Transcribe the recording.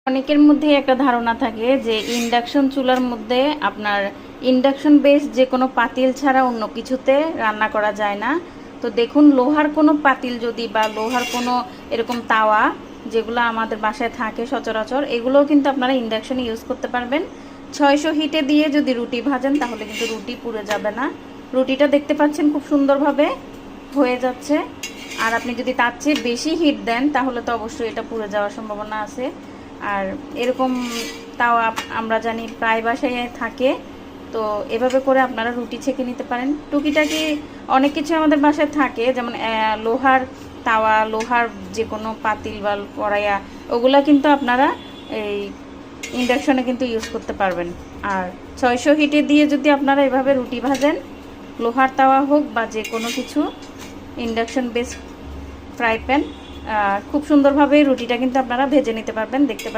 অনেকের মধ্যে একটা ধারণা থাকে যে ইন্ডাকশন চুলার মধ্যে আপনার ইন্ডাকশন বেস যে কোনো পাতিল ছাড়া অন্য কিছুতে রান্না করা যায় না। তো দেখুন, লোহার কোনো পাতিল যদি বা লোহার কোনো এরকম তাওয়া যেগুলো আমাদের বাসায় থাকে সচরাচর, এগুলোও কিন্তু আপনারা ইন্ডাকশনে ইউজ করতে পারবেন। 600 হিটে দিয়ে যদি রুটি ভাজেন তাহলে কিন্তু রুটি পুড়ে যাবে না। রুটিটা দেখতে পাচ্ছেন খুব সুন্দরভাবে হয়ে যাচ্ছে। আর আপনি যদি তার চেয়ে বেশি হিট দেন তাহলে তো অবশ্যই এটা পুড়ে যাওয়ার সম্ভাবনা আছে। আর এরকম তাও আমরা জানি প্রায় বাসায় থাকে। তো এভাবে করে আপনারা রুটি ছেঁকে নিতে পারেন। টুকিটাকি অনেক কিছু আমাদের বাসায় থাকে, যেমন লোহার তাওয়া, লোহার যে কোনো পাতিল বা কড়াইয়া, ওগুলা কিন্তু আপনারা এই ইন্ডাকশনে কিন্তু ইউজ করতে পারবেন। আর 600 হিটে দিয়ে যদি আপনারা এভাবে রুটি ভাজেন, লোহার তাওয়া হোক বা যে কোনো কিছু ইন্ডাকশন বেস ফ্রাই প্যান, খুব সুন্দরভাবে রুটিটা কিন্তু আপনারা ভেজে নিতে পারবেন। দেখতে পাচ্ছেন